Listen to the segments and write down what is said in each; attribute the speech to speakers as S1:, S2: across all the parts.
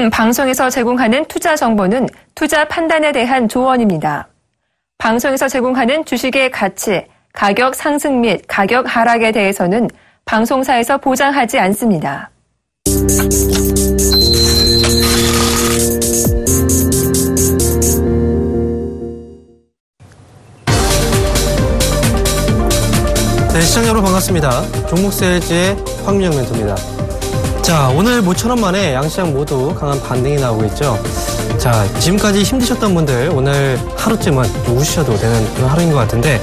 S1: 지금 방송에서 제공하는 투자 정보는 투자 판단에 대한 조언입니다. 방송에서 제공하는 주식의 가치, 가격 상승 및 가격 하락에 대해서는 방송사에서 보장하지 않습니다.
S2: 네, 시청자 여러분 반갑습니다. 종목세일즈의 황민영 멘토입니다. 자, 오늘 모처럼 만에 양시장 모두 강한 반등이 나오고 있죠. 자, 지금까지 힘드셨던 분들 오늘 하루쯤은 좀 우시셔도 되는 그런 하루인 것 같은데,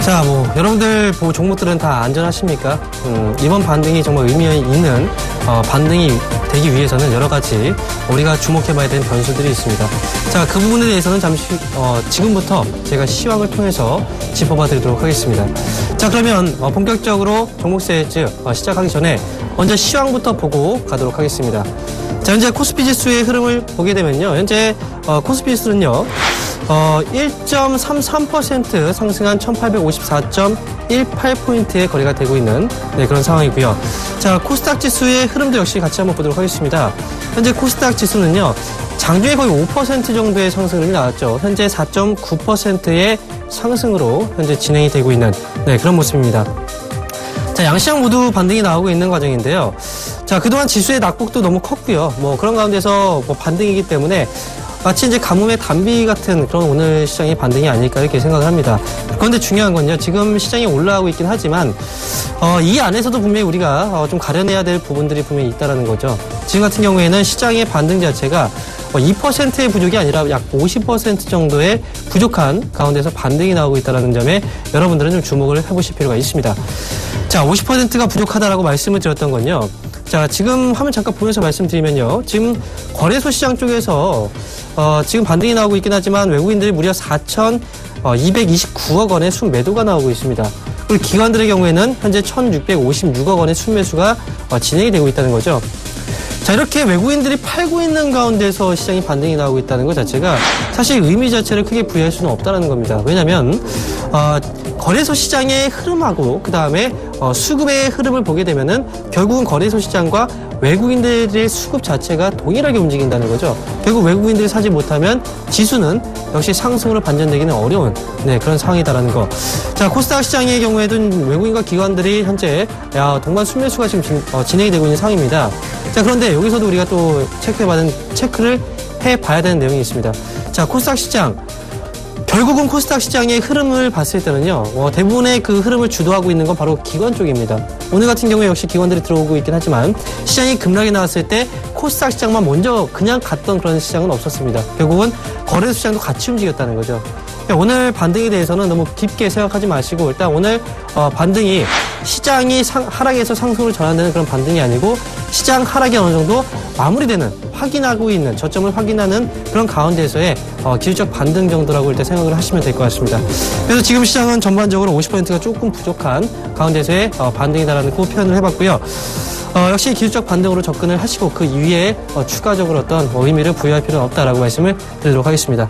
S2: 자, 여러분들 종목들은 다 안전하십니까? 이번 반등이 정말 의미 있는 반등이 되기 위해서는 여러 가지 우리가 주목해봐야 되는 변수들이 있습니다. 자, 그 부분에 대해서는 잠시 지금부터 제가 시황을 통해서 짚어봐 드리도록 하겠습니다. 자, 그러면 본격적으로 종목세일즈 시작하기 전에 먼저 시황부터 보고 가도록 하겠습니다. 자, 현재 코스피 지수의 흐름을 보게 되면요, 현재 코스피 지수는요 1.33% 상승한 1854.18포인트의 거래가 되고 있는 그런 상황이고요. 자, 코스닥 지수의 흐름도 역시 같이 한번 보도록 하겠습니다. 현재 코스닥 지수는요, 장중에 거의 5% 정도의 상승률이 나왔죠. 현재 4.9%의 상승으로 현재 진행이 되고 있는 그런 모습입니다. 자, 양시장 모두 반등이 나오고 있는 과정인데요. 자, 그동안 지수의 낙폭도 너무 컸고요. 그런 가운데서 반등이기 때문에 마치 이제 가뭄의 단비 같은 그런 오늘 시장의 반등이 아닐까 이렇게 생각을 합니다. 그런데 중요한 건요, 지금 시장이 올라가고 있긴 하지만 이 안에서도 분명히 우리가 좀 가려내야 될 부분들이 분명히 있다라는 거죠. 지금 같은 경우에는 시장의 반등 자체가 2%의 부족이 아니라 약 50% 정도의 부족한 가운데서 반등이 나오고 있다는 점에 여러분들은 좀 주목을 해보실 필요가 있습니다. 자, 50%가 부족하다라고 말씀을 드렸던 건요, 자, 지금 화면 잠깐 보면서 말씀드리면요, 지금 거래소 시장 쪽에서 지금 반등이 나오고 있긴 하지만 외국인들이 무려 4,229억 원의 순매도가 나오고 있습니다. 그리고 기관들의 경우에는 현재 1,656억 원의 순매수가 진행이 되고 있다는 거죠. 자, 이렇게 외국인들이 팔고 있는 가운데서 시장이 반등이 나오고 있다는 것 자체가 사실 의미 자체를 크게 부여할 수는 없다는 겁니다. 왜냐하면 거래소 시장의 흐름하고 그 다음에 수급의 흐름을 보게 되면은 결국은 거래소 시장과 외국인들의 수급 자체가 동일하게 움직인다는 거죠. 결국 외국인들이 사지 못하면 지수는 역시 상승으로 반전되기는 어려운 그런 상황이다라는 거. 자, 코스닥 시장의 경우에도 외국인과 기관들이 현재 동반 순매수가 지금 진행이 되고 있는 상황입니다. 자, 그런데 여기서도 우리가 또 체크를 해봐야 되는 내용이 있습니다. 자, 코스닥 시장. 결국은 코스닥 시장의 흐름을 봤을 때는요, 대부분의 그 흐름을 주도하고 있는 건 바로 기관 쪽입니다. 오늘 같은 경우에 역시 기관들이 들어오고 있긴 하지만 시장이 급락이 나왔을 때 코스닥 시장만 먼저 그냥 갔던 그런 시장은 없었습니다. 결국은 거래소 시장도 같이 움직였다는 거죠. 오늘 반등에 대해서는 너무 깊게 생각하지 마시고 일단 오늘 반등이 시장이 하락에서 상승으로 전환되는 그런 반등이 아니고 시장 하락이 어느 정도 마무리되는, 확인하고 있는, 저점을 확인하는 그런 가운데에서의 기술적 반등 정도라고 일단 생각을 하시면 될 것 같습니다. 그래서 지금 시장은 전반적으로 50%가 조금 부족한 가운데서의 반등이다라는 그 표현을 해봤고요. 역시 기술적 반등으로 접근을 하시고 그 이후에 추가적으로 어떤 의미를 부여할 필요는 없다라고 말씀을 드리도록 하겠습니다.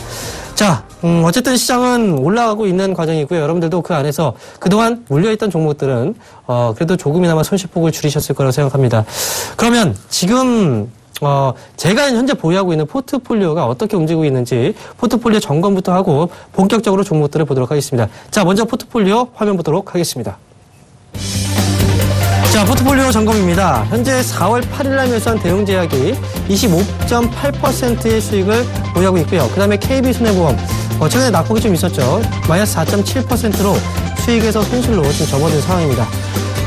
S2: 자, 어쨌든 시장은 올라가고 있는 과정이고요. 여러분들도 그 안에서 그동안 물려있던 종목들은 그래도 조금이나마 손실폭을 줄이셨을 거라고 생각합니다. 그러면 지금 제가 현재 보유하고 있는 포트폴리오가 어떻게 움직이고 있는지 포트폴리오 점검부터 하고 본격적으로 종목들을 보도록 하겠습니다. 자, 먼저 포트폴리오 화면 보도록 하겠습니다. 자, 포트폴리오 점검입니다. 현재 4월 8일날 매수한 대웅제약이 25.8%의 수익을 보유하고 있고요. 그 다음에 KB손해보험, 최근에 낙폭이 좀 있었죠. 마이너스 4.7%로 수익에서 손실로 지금 접어든 상황입니다.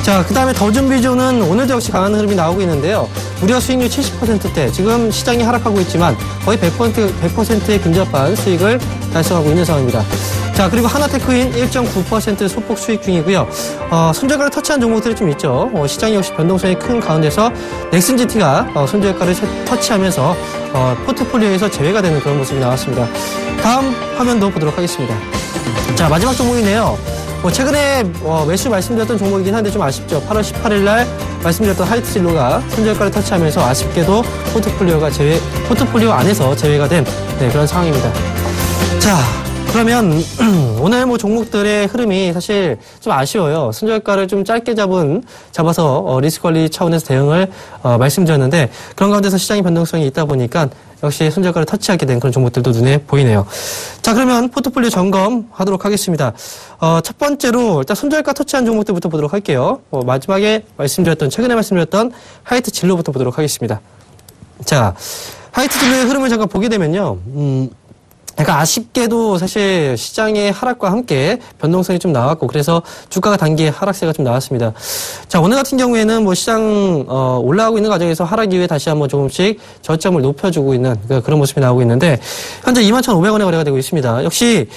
S2: 자, 그 다음에 더준비조는 오늘도 역시 강한 흐름이 나오고 있는데요. 무려 수익률 70%대, 지금 시장이 하락하고 있지만 거의 100%에 근접한 수익을 달성하고 있는 상황입니다. 자, 그리고 하나테크인 1.9% 소폭 수익 중이고요. 손절가를 터치한 종목들이 좀 있죠. 시장이 역시 변동성이 큰 가운데서 넥슨GT가 손절가를 터치하면서 포트폴리오에서 제외가 되는 그런 모습이 나왔습니다. 다음 화면도 보도록 하겠습니다. 자, 마지막 종목이네요. 최근에 매수 말씀드렸던 종목이긴 한데 좀 아쉽죠. 8월 18일 날 말씀드렸던 하이트진로가 손절가를 터치하면서 아쉽게도 포트폴리오 안에서 제외가 된 그런 상황입니다. 자, 그러면 오늘 뭐 종목들의 흐름이 사실 좀 아쉬워요. 손절가를 좀 짧게 잡아서 리스크 관리 차원에서 대응을 말씀드렸는데 그런 가운데서 시장의 변동성이 있다 보니까 역시 손절가를 터치하게 된 그런 종목들도 눈에 보이네요. 자, 그러면 포트폴리오 점검하도록 하겠습니다. 첫 번째로 일단 손절가 터치한 종목들부터 보도록 할게요. 마지막에 최근에 말씀드렸던 하이트 진로부터 보도록 하겠습니다. 자, 하이트 진로의 흐름을 잠깐 보게 되면요. 약간 아쉽게도 사실 시장의 하락과 함께 변동성이 좀 나왔고 그래서 주가가 단기에 하락세가 좀 나왔습니다. 자, 오늘 같은 경우에는 뭐 시장 올라가고 있는 과정에서 하락 이후에 다시 한번 조금씩 저점을 높여주고 있는 그런 모습이 나오고 있는데 현재 21,500원에 거래가 되고 있습니다. 역시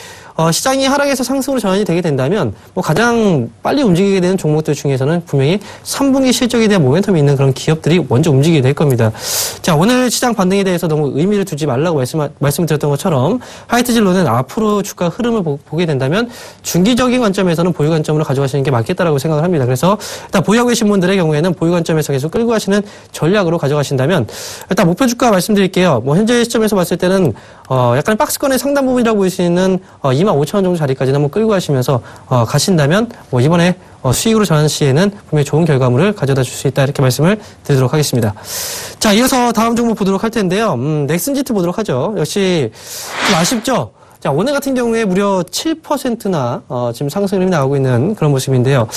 S2: 시장이 하락에서 상승으로 전환이 되게 된다면 뭐 가장 빨리 움직이게 되는 종목들 중에서는 분명히 3분기 실적에 대한 모멘텀이 있는 그런 기업들이 먼저 움직이게 될 겁니다. 자, 오늘 시장 반등에 대해서 너무 의미를 두지 말라고 말씀드렸던 것처럼 하이트진로는 앞으로 주가 흐름을 보게 된다면 중기적인 관점에서는 보유 관점으로 가져가시는 게 맞겠다라고 생각을 합니다. 그래서 일단 보유하고 계신 분들의 경우에는 보유 관점에서 계속 끌고 가시는 전략으로 가져가신다면 일단 목표 주가 말씀드릴게요. 뭐 현재 시점에서 봤을 때는 약간 박스권의 상단 부분이라고 볼 수 있는 25,000원 정도 자리까지 한번 끌고 가시면서 가신다면 뭐 이번에 수익으로 전환 시에는 분명히 좋은 결과물을 가져다 줄 수 있다 이렇게 말씀을 드리도록 하겠습니다. 자, 이어서 다음 종목 보도록 할 텐데요. 넥슨지트 보도록 하죠. 역시 좀 아쉽죠? 자, 오늘 같은 경우에 무려 7%나 지금 상승이 나오고 있는 그런 모습인데요.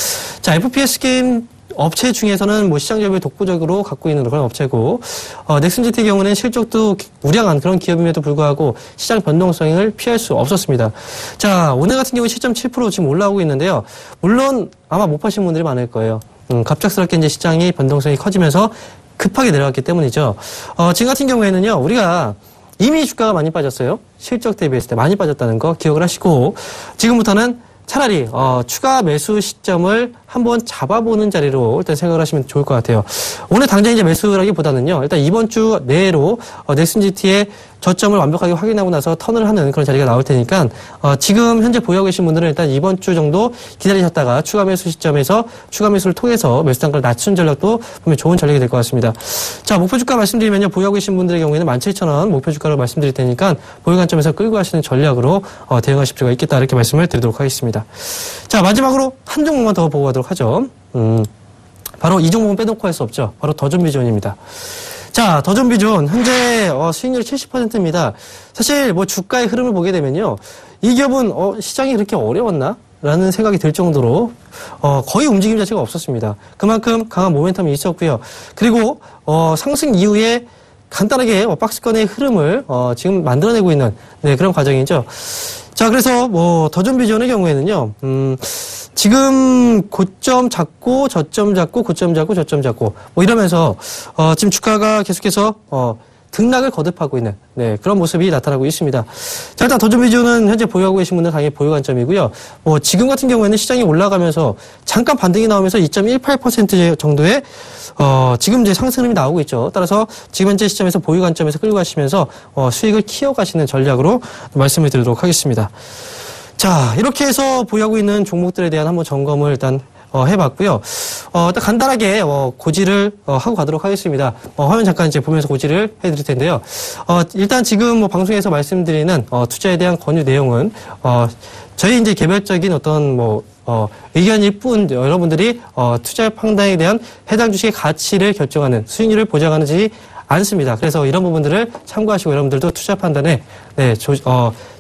S2: 자, FPS 게임 업체 중에서는 뭐 시장 점유율 독보적으로 갖고 있는 그런 업체고, 넥슨지트의 경우는 실적도 우량한 그런 기업임에도 불구하고 시장 변동성을 피할 수 없었습니다. 자, 오늘 같은 경우에 7.7% 지금 올라오고 있는데요. 물론 아마 못 파신 분들이 많을 거예요. 갑작스럽게 이제 시장이 변동성이 커지면서 급하게 내려갔기 때문이죠. 지금 같은 경우에는요, 우리가 이미 주가가 많이 빠졌어요. 실적 대비했을 때 많이 빠졌다는 거 기억을 하시고, 지금부터는 차라리 추가 매수 시점을 한번 잡아보는 자리로 일단 생각을 하시면 좋을 것 같아요. 오늘 당장 이제 매수라기보다는요. 일단 이번 주 내로 넥슨지티의 저점을 완벽하게 확인하고 나서 턴을 하는 그런 자리가 나올 테니까 지금 현재 보유하고 계신 분들은 일단 이번 주 정도 기다리셨다가 추가 매수 시점에서 추가 매수를 통해서 매수 단가를 낮춘 전략도 보면 좋은 전략이 될 것 같습니다. 자, 목표 주가 말씀드리면요. 보유하고 계신 분들의 경우에는 17,000원 목표 주가로 말씀드릴 테니까 보유 관점에서 끌고 가시는 전략으로 대응하실 필요가 있겠다 이렇게 말씀을 드리도록 하겠습니다. 자, 마지막으로 한 종목만 더 보고 가도록 하죠. 바로 이 종목은 빼놓고 할 수 없죠. 바로 더존비존입니다. 자, 더존비존 현재 수익률이 70%입니다. 사실 뭐 주가의 흐름을 보게 되면요. 이 기업은 시장이 그렇게 어려웠나? 라는 생각이 들 정도로 거의 움직임 자체가 없었습니다. 그만큼 강한 모멘텀이 있었고요. 그리고 상승 이후에 간단하게 박스권의 흐름을 지금 만들어내고 있는 그런 과정이죠. 자, 그래서 뭐 더존비존의 경우에는요. 지금 고점 잡고 저점 잡고 고점 잡고 저점 잡고 뭐 이러면서 지금 주가가 계속해서 등락을 거듭하고 있는 그런 모습이 나타나고 있습니다. 자, 일단 더존비존은 현재 보유하고 계신 분들 당연히 보유 관점이고요. 뭐 지금 같은 경우에는 시장이 올라가면서 잠깐 반등이 나오면서 2.18% 정도의 지금 이제 상승이 나오고 있죠. 따라서 지금 현재 시점에서 보유 관점에서 끌고 가시면서 수익을 키워가시는 전략으로 말씀을 드리도록 하겠습니다. 자, 이렇게 해서 보유하고 있는 종목들에 대한 한번 점검을 일단 해봤고요. 일단 간단하게 고지를 하고 가도록 하겠습니다. 화면 잠깐 이제 보면서 고지를 해드릴 텐데요. 일단 지금 뭐 방송에서 말씀드리는 투자에 대한 권유 내용은 저희 이제 개별적인 어떤 뭐 의견일 뿐 여러분들이 투자 판단에 대한 해당 주식의 가치를 결정하는 수익률을 보장하지 않습니다. 그래서 이런 부분들을 참고하시고 여러분들도 투자 판단에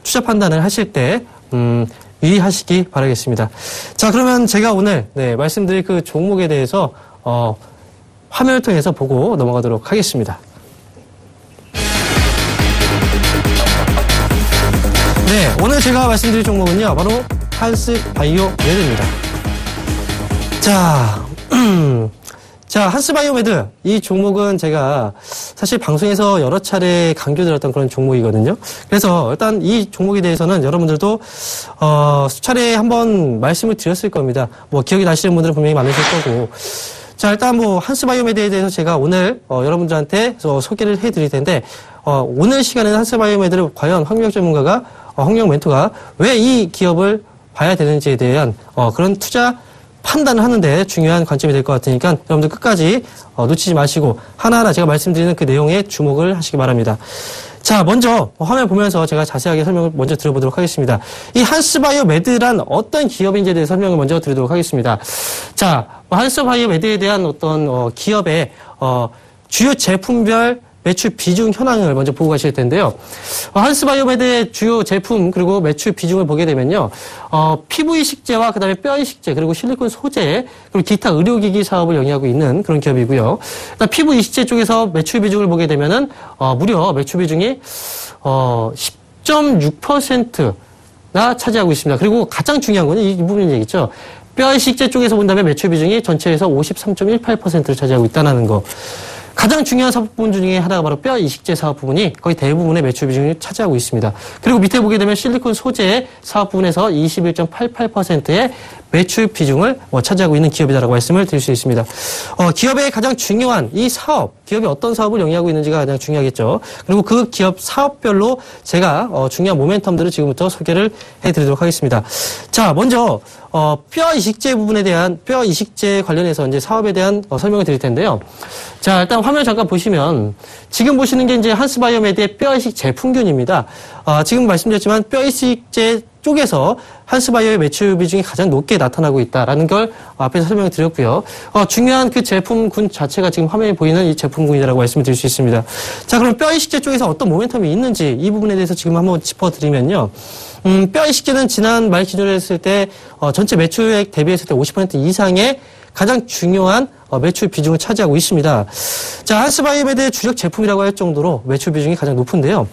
S2: 투자 판단을 하실 때 유의하시기 바라겠습니다. 자, 그러면 제가 오늘 말씀드릴 그 종목에 대해서 화면을 통해서 보고 넘어가도록 하겠습니다. 네, 오늘 제가 말씀드릴 종목은요, 바로 한스바이오메드입니다. 자, 한스바이오메드. 이 종목은 제가 사실 방송에서 여러 차례 강조드렸던 그런 종목이거든요. 그래서 일단 이 종목에 대해서는 여러분들도, 수차례 한번 말씀을 드렸을 겁니다. 뭐 기억이 나시는 분들은 분명히 많으실 거고. 자, 일단 뭐 한스바이오메드에 대해서 제가 오늘, 여러분들한테 소개를 해드릴 텐데, 오늘 시간에는 한스바이오메드를 과연 황명혁 전문가가, 황명혁 멘토가 왜 이 기업을 봐야 되는지에 대한, 그런 투자 판단을 하는데 중요한 관점이 될 것 같으니까 여러분들 끝까지 놓치지 마시고 하나하나 제가 말씀드리는 그 내용에 주목을 하시기 바랍니다. 자, 먼저 화면 보면서 제가 자세하게 설명을 먼저 드려보도록 하겠습니다. 이 한스바이오메드란 어떤 기업인지에 대해 설명을 먼저 드리도록 하겠습니다. 자, 한스바이오메드에 대한 어떤 기업의 주요 제품별 매출 비중 현황을 먼저 보고 가실 텐데요. 한스바이오메드의 주요 제품 그리고 매출 비중을 보게 되면요. 피부 이식제와 그다음에 뼈 이식제 그리고 실리콘 소재 그리고 기타 의료기기 사업을 영위하고 있는 그런 기업이고요. 일단 피부 이식제 쪽에서 매출 비중을 보게 되면은 무려 매출 비중이 10.6%나 차지하고 있습니다. 그리고 가장 중요한 거는 이 부분인 얘기죠. 뼈 이식제 쪽에서 본다면 매출 비중이 전체에서 53.18%를 차지하고 있다는 거. 가장 중요한 사업 부분 중에 하나가 바로 뼈 이식제 사업 부분이 거의 대부분의 매출 비중을 차지하고 있습니다. 그리고 밑에 보게 되면 실리콘 소재 사업 부분에서 21.88%의 매출 비중을 차지하고 있는 기업이다라고 말씀을 드릴 수 있습니다. 기업의 가장 중요한 이 사업, 기업이 어떤 사업을 영위하고 있는지가 가장 중요하겠죠. 그리고 그 기업 사업별로 제가 중요한 모멘텀들을 지금부터 소개를 해드리도록 하겠습니다. 자, 먼저 뼈 이식제 부분에 대한 뼈 이식제 관련해서 이제 사업에 대한 설명을 드릴 텐데요. 자, 일단 화면 잠깐 보시면 지금 보시는 게 이제 한스바이오메드의 뼈 이식 제품군입니다. 지금 말씀드렸지만 뼈 이식제 쪽에서 한스바이오의 매출 비중이 가장 높게 나타나고 있다라는 걸 앞에서 설명을 드렸고요. 중요한 그 제품군 자체가 지금 화면에 보이는 이 제품군이라고 말씀을 드릴 수 있습니다. 자, 그럼 뼈 이식제 쪽에서 어떤 모멘텀이 있는지 이 부분에 대해서 지금 한번 짚어드리면요. 뼈 이식제는 지난 말 기준으로 했을 때 전체 매출액 대비했을 때 50% 이상의 가장 중요한 매출 비중을 차지하고 있습니다. 자, 한스바이오메드의 주력 제품이라고 할 정도로 매출 비중이 가장 높은데요.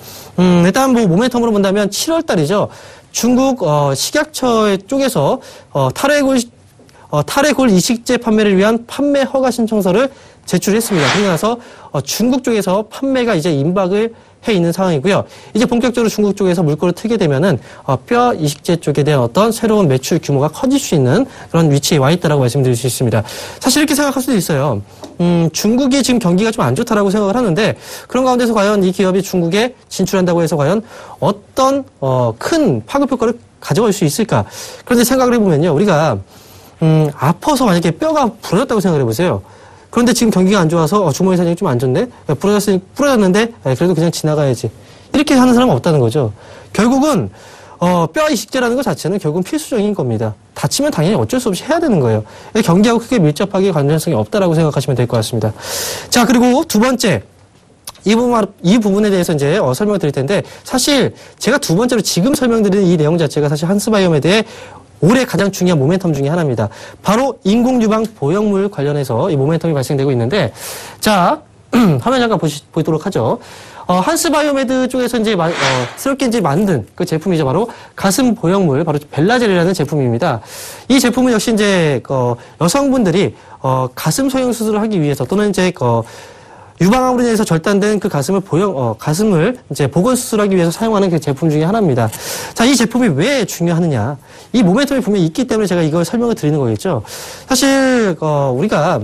S2: 일단 뭐 모멘텀으로 본다면 7월 달이죠. 중국 식약처 쪽에서 탈해골 이식제 판매를 위한 판매 허가 신청서를 제출했습니다. 그러고 나서 중국 쪽에서 판매가 이제 임박을 해 있는 상황이고요. 이제 본격적으로 중국 쪽에서 물꼬를 트게 되면은 뼈 이식제 쪽에 대한 어떤 새로운 매출 규모가 커질 수 있는 그런 위치에 와 있다라고 말씀드릴 수 있습니다. 사실 이렇게 생각할 수도 있어요. 중국이 지금 경기가 좀 안 좋다라고 생각을 하는데 그런 가운데서 과연 이 기업이 중국에 진출한다고 해서 과연 어떤 큰 파급 효과를 가져올 수 있을까? 그런데 생각을 해보면요, 우리가 아파서 만약에 뼈가 부러졌다고 생각을 해보세요. 그런데 지금 경기가 안 좋아서 주머니 사정이 좀 안 좋네? 부러졌는데 그래도 그냥 지나가야지. 이렇게 하는 사람은 없다는 거죠. 결국은 뼈 이식제라는 것 자체는 결국은 필수적인 겁니다. 다치면 당연히 어쩔 수 없이 해야 되는 거예요. 경기하고 크게 밀접하게 관련성이 없다라고 생각하시면 될 것 같습니다. 자, 그리고 두 번째. 이 부분에 대해서 이제 설명을 드릴 텐데 사실 제가 두 번째로 지금 설명드리는 이 내용 자체가 사실 한스바이오메드의 올해 가장 중요한 모멘텀 중에 하나입니다. 바로 인공유방 보형물 관련해서 이 모멘텀이 발생되고 있는데, 자, 화면 잠깐 보도록 하죠. 한스바이오메드 쪽에서 이제 새롭게 이제 만든 그 제품이죠. 바로 가슴 보형물, 바로 벨라젤이라는 제품입니다. 이 제품은 역시 이제 여성분들이 가슴 성형 수술을 하기 위해서 또는 이제 유방암으로 인해서 절단된 그 가슴을 가슴을 이제 복원 수술하기 위해서 사용하는 그 제품 중에 하나입니다. 자, 이 제품이 왜 중요하느냐? 이 모멘텀이 분명히 있기 때문에 제가 이걸 설명을 드리는 거겠죠. 사실 우리가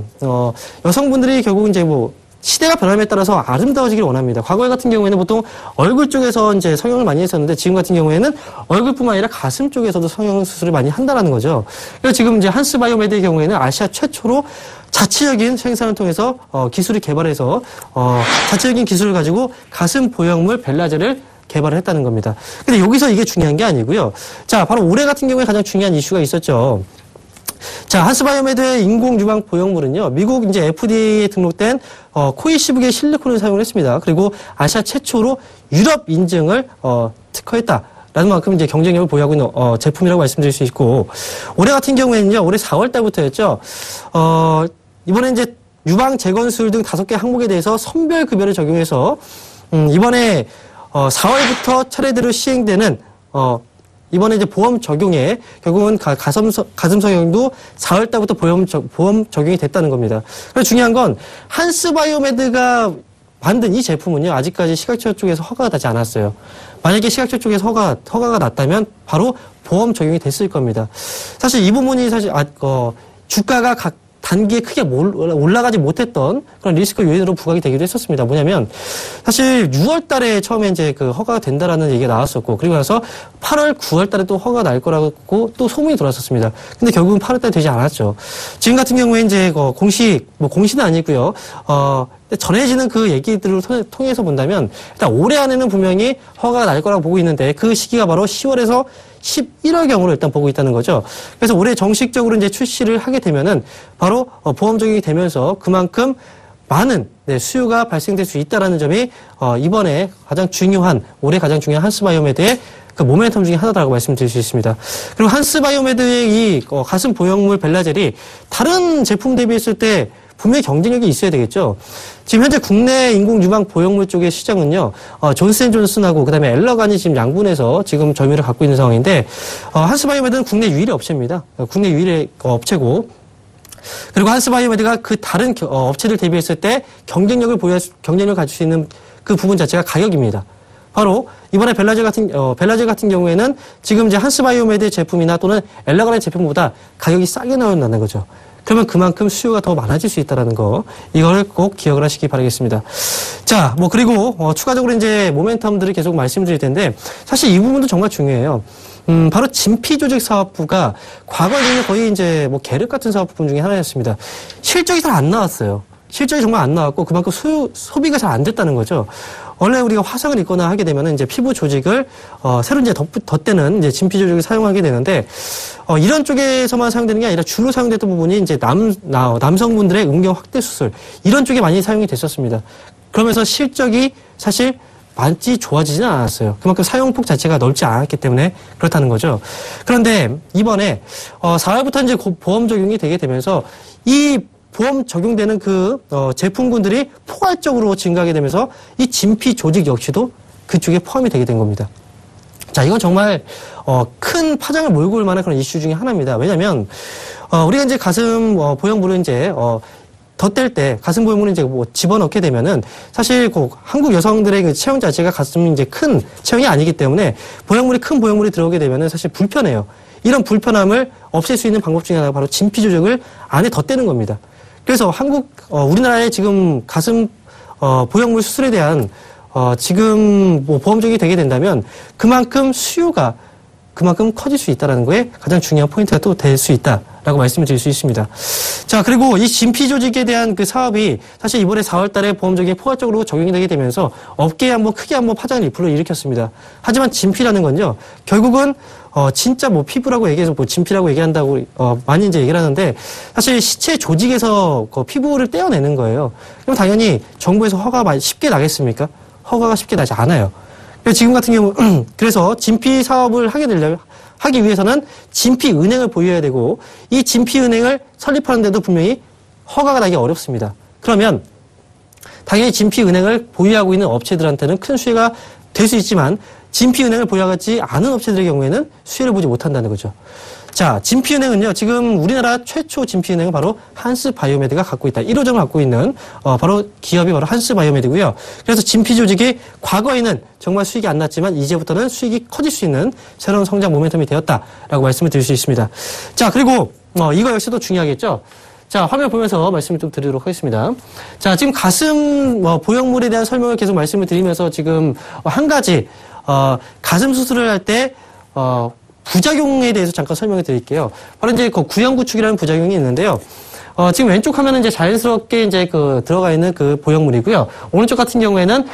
S2: 여성분들이 결국 이제 시대가 변함에 따라서 아름다워지길 원합니다. 과거 같은 경우에는 보통 얼굴 쪽에서 이제 성형을 많이 했었는데 지금 같은 경우에는 얼굴뿐만 아니라 가슴 쪽에서도 성형 수술을 많이 한다라는 거죠. 그래서 지금 이제 한스바이오메드의 경우에는 아시아 최초로 자체적인 생산을 통해서 기술을 개발해서 자체적인 기술을 가지고 가슴 보형물 벨라젤을 개발을 했다는 겁니다. 근데 여기서 이게 중요한 게 아니고요. 자, 바로 올해 같은 경우에 가장 중요한 이슈가 있었죠. 자, 한스바이오메드의 인공유방 보형물은요, 미국 이제 FDA에 등록된 코이시브계 실리콘을 사용을 했습니다. 그리고 아시아 최초로 유럽 인증을 특허했다. 라는 만큼 이제 경쟁력을 보유하고 있는 제품이라고 말씀드릴 수 있고, 올해 같은 경우에는요, 올해 4월 달부터였죠. 이번에 이제 유방 재건술 등 5개 항목에 대해서 선별 급여를 적용해서 이번에 4월부터 차례대로 시행되는 이번에 이제 보험 적용에 결국은 가슴 성형도 4월 달부터 보험 적용이 됐다는 겁니다. 그래서 중요한 건 한스바이오메드가 만든 이 제품은요, 아직까지 식약처 쪽에서 허가가 나지 않았어요. 만약에 식약처 쪽에서 허가가 났다면 바로 보험 적용이 됐을 겁니다. 사실 이 부분이 사실 주가가 단기에 크게 올라가지 못했던 그런 리스크 요인으로 부각이 되기도 했었습니다. 뭐냐면 사실 6월 달에 처음에 이제 그 허가가 된다라는 얘기가 나왔었고 그리고 나서 8월, 9월 달에 또 허가가 날 거라고 또 소문이 돌았었습니다. 근데 결국은 8월 달에 되지 않았죠. 지금 같은 경우에 이제 공시는 아니고요. 전해지는 그 얘기들을 통해서 본다면 일단 올해 안에는 분명히 허가가 날 거라고 보고 있는데 그 시기가 바로 10월에서 11월경으로 일단 보고 있다는 거죠. 그래서 올해 정식적으로 이제 출시를 하게 되면은 바로 보험 적용이 되면서 그만큼 많은 수요가 발생될 수 있다라는 점이 이번에 올해 가장 중요한 한스바이오메드의 그 모멘텀 중에 하나다라고 말씀드릴 수 있습니다. 그리고 한스바이오메드의 이 가슴 보형물 벨라젤이 다른 제품 대비했을 때 분명히 경쟁력이 있어야 되겠죠. 지금 현재 국내 인공 유방 보형물 쪽의 시장은요, 존슨앤존슨하고 그다음에 엘러간이 지금 양분해서 지금 점유율을 갖고 있는 상황인데, 한스바이오메드는 국내 유일의 업체입니다. 국내 유일의 업체고, 그리고 한스바이오메드가 그 다른 업체들 대비했을 때 경쟁력을 가질 수 있는 그 부분 자체가 가격입니다. 바로 이번에 벨라젤 같은 경우에는 지금 이제 한스바이오메드 제품이나 또는 엘러간의 제품보다 가격이 싸게 나온다는 거죠. 그러면 그만큼 수요가 더 많아질 수 있다는 거, 이걸 꼭 기억을 하시기 바라겠습니다. 자, 그리고 추가적으로 이제 모멘텀들을 계속 말씀드릴 텐데, 사실 이 부분도 정말 중요해요. 바로 진피조직사업부가 과거에는 거의 이제 계륵 같은 사업부 중에 하나였습니다. 실적이 잘 안 나왔어요. 실적이 정말 안 나왔고 그만큼 소비가 잘 안 됐다는 거죠. 원래 우리가 화상을 입거나 하게 되면은 이제 피부 조직을 새로 이제 덧대는 이제 진피 조직을 사용하게 되는데 이런 쪽에서만 사용되는 게 아니라 주로 사용됐던 부분이 이제 남성분들의 음경 확대 수술 이런 쪽에 많이 사용이 됐었습니다. 그러면서 실적이 사실 많이 좋아지지는 않았어요. 그만큼 사용폭 자체가 넓지 않았기 때문에 그렇다는 거죠. 그런데 이번에 4월부터 이제 보험 적용이 되게 되면서 이 보험 적용되는 그 제품군들이 포괄적으로 증가하게 되면서 이 진피 조직 역시도 그쪽에 포함이 되게 된 겁니다. 자, 이건 정말 큰 파장을 몰고 올 만한 그런 이슈 중에 하나입니다. 왜냐하면 우리가 이제 가슴 보형물을 이제 덧댈 때 가슴 보형물을 이제 집어넣게 되면은 사실 한국 여성들의 그 체형 자체가 가슴이 이제 큰 체형이 아니기 때문에 큰 보형물이 들어오게 되면은 사실 불편해요. 이런 불편함을 없앨 수 있는 방법 중에 하나가 바로 진피 조직을 안에 덧대는 겁니다. 그래서 우리나라의 지금 가슴 보형물 수술에 대한 지금 보험적이 되게 된다면 그만큼 수요가 그만큼 커질 수 있다는 거에 가장 중요한 포인트가 또 될 수 있다라고 말씀을 드릴 수 있습니다. 자, 그리고 이 진피 조직에 대한 그 사업이 사실 이번에 4월 달에 보험적이 포괄적으로 적용이 되게 되면서 업계에 크게 파장을 불러일으켰습니다. 하지만 진피라는 건요, 결국은 진짜 피부라고 얘기해서 진피라고 얘기한다고 많이 이제 얘기를 하는데 사실 시체 조직에서 피부를 떼어내는 거예요. 그럼 당연히 정부에서 허가가 쉽게 나겠습니까? 허가가 쉽게 나지 않아요. 지금 같은 경우 그래서 진피 사업을 하기 위해서는 진피은행을 보유해야 되고 이 진피은행을 설립하는데도 분명히 허가가 나기 어렵습니다. 그러면 당연히 진피은행을 보유하고 있는 업체들한테는 큰 수혜가 될 수 있지만 진피은행을 보유하지 않은 업체들의 경우에는 수혜를 보지 못한다는 거죠. 자, 진피은행은요, 지금 우리나라 최초 진피은행은 바로 한스바이오메드가 갖고 있다. 1호점을 갖고 있는, 바로 기업이 바로 한스바이오메드고요. 그래서 진피 조직이 과거에는 정말 수익이 안 났지만 이제부터는 수익이 커질 수 있는 새로운 성장 모멘텀이 되었다라고 말씀을 드릴 수 있습니다. 자, 그리고, 이거 역시도 중요하겠죠. 자, 화면 보면서 말씀을 좀 드리도록 하겠습니다. 자, 지금 가슴, 보형물에 대한 설명을 계속 말씀을 드리면서 지금 한 가지, 가슴 수술을 할 때, 부작용에 대해서 잠깐 설명해 드릴게요. 바로 이제 구형구축이라는 부작용이 있는데요. 지금 왼쪽 화면은 이제 자연스럽게 이제 들어가 있는 그 보형물이고요. 오른쪽 같은 경우에는,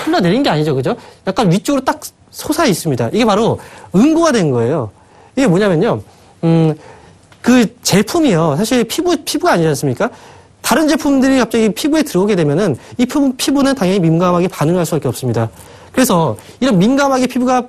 S2: 흘러내린 게 아니죠. 그죠? 약간 위쪽으로 딱 솟아 있습니다. 이게 바로 응고가 된 거예요. 이게 뭐냐면요. 그 제품이요. 사실 피부가 아니지 않습니까? 다른 제품들이 갑자기 피부에 들어오게 되면은 이 피부는 당연히 민감하게 반응할 수밖에 없습니다. 그래서 이런 민감하게 피부가,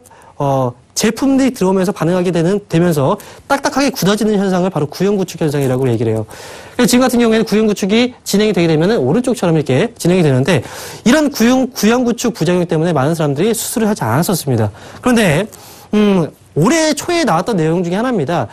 S2: 제품들이 들어오면서 반응하게 되면서 딱딱하게 굳어지는 현상을 바로 구형구축 현상이라고 얘기를 해요. 그래서 지금 같은 경우에는 구형구축이 진행이 되게 되면은 오른쪽처럼 이렇게 진행이 되는데 이런 구형구축 부작용 때문에 많은 사람들이 수술을 하지 않았었습니다. 그런데, 올해 초에 나왔던 내용 중에 하나입니다.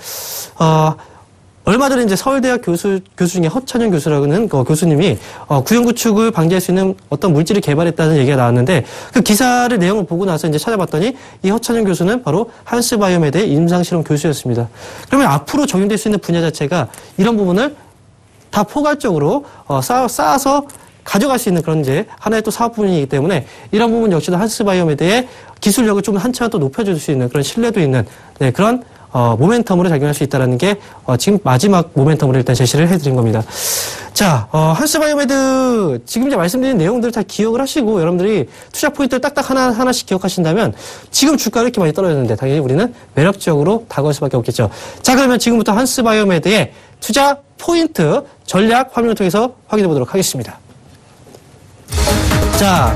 S2: 얼마 전에 이제 서울대학 교수 중에 허찬영 교수라는 교수님이 구형구축을 방지할 수 있는 어떤 물질을 개발했다는 얘기가 나왔는데 그 기사를 내용을 보고 나서 이제 찾아봤더니 이 허찬영 교수는 바로 한스바이오메드의 임상실험 교수였습니다. 그러면 앞으로 적용될 수 있는 분야 자체가 이런 부분을 다 포괄적으로 쌓아서 가져갈 수 있는 그런 이제 하나의 또 사업 부분이기 때문에 이런 부분 역시도 한스바이오메드의 기술력을 좀 한층 더 높여줄 수 있는 그런 신뢰도 있는 그런 모멘텀으로 작용할 수 있다는 게 지금 마지막 모멘텀으로 일단 제시를 해드린 겁니다. 자, 한스바이오메드 지금 이제 말씀드린 내용들을 다 기억을 하시고 여러분들이 투자 포인트를 딱딱 하나씩 기억하신다면 지금 주가가 이렇게 많이 떨어졌는데 당연히 우리는 매력적으로 다가올 수밖에 없겠죠. 자, 그러면 지금부터 한스바이오메드의 투자 포인트 전략 화면을 통해서 확인해 보도록 하겠습니다. 자,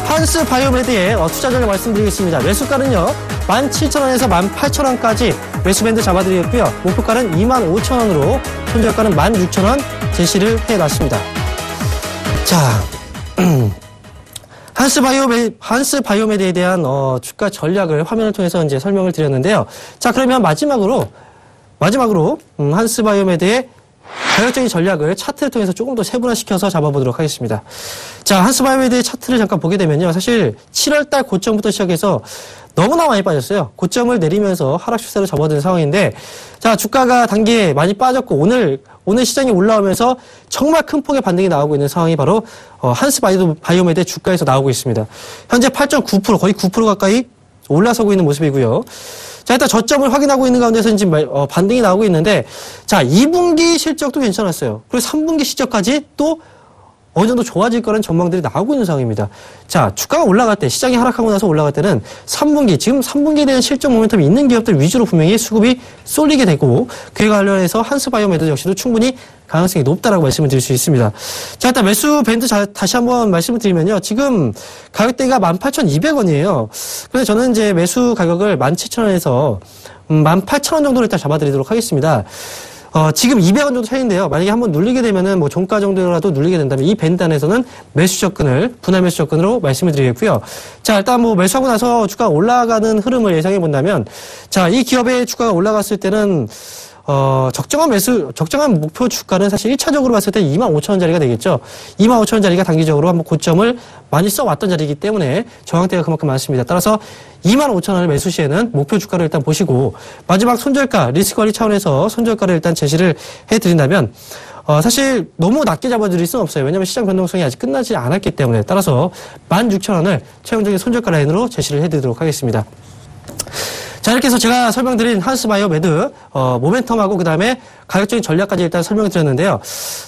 S2: 한스바이오메드의 투자 전략 말씀드리겠습니다. 매수가는요, 17,000원에서 18,000원까지 매수밴드 잡아드리겠고요. 목표가는 25,000원으로 손절가는 16,000원 제시를 해놨습니다. 자, 한스바이오메드에 대한 주가 전략을 화면을 통해서 이제 설명을 드렸는데요. 자, 그러면 마지막으로 한스바이오메드의 가격적인 전략을 차트를 통해서 조금 더 세분화시켜서 잡아보도록 하겠습니다. 자, 한스바이오메드의 차트를 잠깐 보게 되면요. 사실 7월달 고점부터 시작해서 너무나 많이 빠졌어요. 고점을 내리면서 하락 추세로 접어든 상황인데, 자, 주가가 단기에 많이 빠졌고, 오늘 시장이 올라오면서 정말 큰 폭의 반등이 나오고 있는 상황이 바로, 한스바이오메드의 주가에서 나오고 있습니다. 현재 8.9%, 거의 9% 가까이 올라서고 있는 모습이고요. 자, 일단 저점을 확인하고 있는 가운데서 지금 반등이 나오고 있는데, 자, 2분기 실적도 괜찮았어요. 그리고 3분기 실적까지 또 어느 정도 좋아질 거라는 전망들이 나오고 있는 상황입니다. 자, 주가가 올라갈 때, 시장이 하락하고 나서 올라갈 때는 3분기, 지금 3분기에 대한 실적 모멘텀이 있는 기업들 위주로 분명히 수급이 쏠리게 되고, 그에 관련해서 한스바이오메드 역시도 충분히 가능성이 높다라고 말씀을 드릴 수 있습니다. 자, 일단 매수 밴드 다시 한번 말씀을 드리면요. 지금 가격대가 18,200원이에요. 그래서 저는 이제 매수 가격을 17,000원에서 18,000원 정도로 일단 잡아드리도록 하겠습니다. 지금 200원 정도 차이인데요. 만약에 한번 눌리게 되면은 뭐 종가 정도라도 눌리게 된다면 이 밴드 안에서는 매수 접근을, 분할 매수 접근으로 말씀을 드리겠고요. 자, 일단 뭐 매수하고 나서 주가가 올라가는 흐름을 예상해 본다면, 자, 이 기업의 주가가 올라갔을 때는 적정한 목표 주가는 사실 1차적으로 봤을 때 25,000원짜리가 되겠죠. 25,000원짜리가 단기적으로 한번 고점을 많이 써왔던 자리이기 때문에 저항대가 그만큼 많습니다. 따라서 25,000원을 매수 시에는 목표 주가를 일단 보시고 마지막 손절가, 리스크 관리 차원에서 손절가를 일단 제시를 해드린다면 사실 너무 낮게 잡아드릴 수는 없어요. 왜냐하면 시장 변동성이 아직 끝나지 않았기 때문에 따라서 16,000원을 최종적인 손절가 라인으로 제시를 해드리도록 하겠습니다. 자, 이렇게 해서 제가 설명드린 한스바이오메드 모멘텀하고 그 다음에 가격적인 전략까지 일단 설명을 드렸는데요.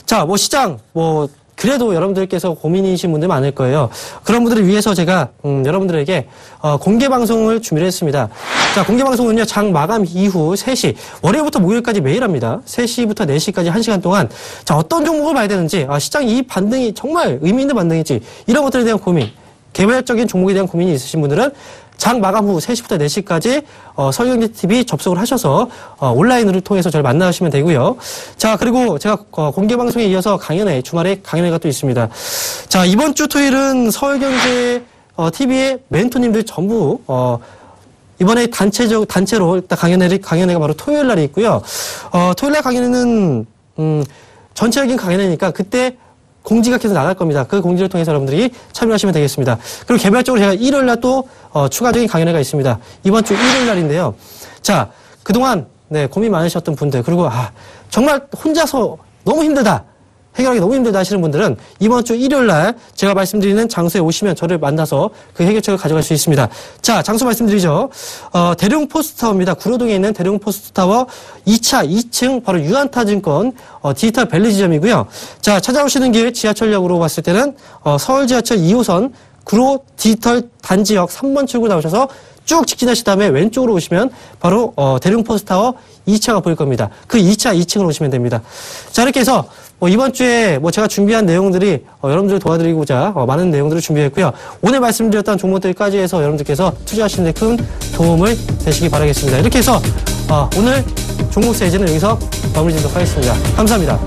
S2: 자, 뭐 시장 그래도 여러분들께서 고민이신 분들 많을 거예요. 그런 분들을 위해서 제가 여러분들에게 공개 방송을 준비를 했습니다. 자, 공개 방송은요, 장 마감 이후 3시, 월요일부터 목요일까지 매일 합니다. 3시부터 4시까지 1시간 동안 자, 어떤 종목을 봐야 되는지, 시장 이 반등이 정말 의미 있는 반등인지, 이런 것들에 대한 고민, 개별적인 종목에 대한 고민이 있으신 분들은 장 마감 후 3시부터 4시까지 서울경제TV 접속을 하셔서 온라인을 통해서 저를 만나시면 되고요. 자, 그리고 제가 공개 방송에 이어서 주말에 강연회가 또 있습니다. 자, 이번 주 토요일은 서울경제TV의 멘토님들 전부 이번에 단체로 일단 강연회가 바로 토요일 날에 있고요. 토요일 날 강연회는 전체적인 강연회니까 그때 공지가 계속 나갈 겁니다. 그 공지를 통해서 여러분들이 참여하시면 되겠습니다. 그리고 개별적으로 제가 일요일 날 또 추가적인 강연회가 있습니다. 이번 주 일요일 날인데요. 자, 그동안 고민 많으셨던 분들, 그리고 정말 혼자서 너무 힘들다, 해결하기 너무 힘들다 하시는 분들은 이번 주 일요일 날 제가 말씀드리는 장소에 오시면 저를 만나서 그 해결책을 가져갈 수 있습니다. 자, 장소 말씀드리죠. 대룡포스타워입니다. 구로동에 있는 대룡포스타워 2차 2층 바로 유안타증권 디지털 밸리 지점이고요. 자, 찾아오시는 길 지하철역으로 봤을 때는 서울 지하철 2호선 구로 디지털 단지역 3번 출구 나오셔서 쭉 직진하신 다음에 왼쪽으로 오시면 바로 대룡포스타워 2차가 보일 겁니다. 그 2차 2층으로 오시면 됩니다. 자, 이렇게 해서 이번 주에 제가 준비한 내용들이 여러분들을 도와드리고자 많은 내용들을 준비했고요. 오늘 말씀드렸던 종목들까지 해서 여러분들께서 투자하시는 데 큰 도움을 되시기 바라겠습니다. 이렇게 해서 오늘 종목 세제는 여기서 마무리 짓도록 하겠습니다. 감사합니다.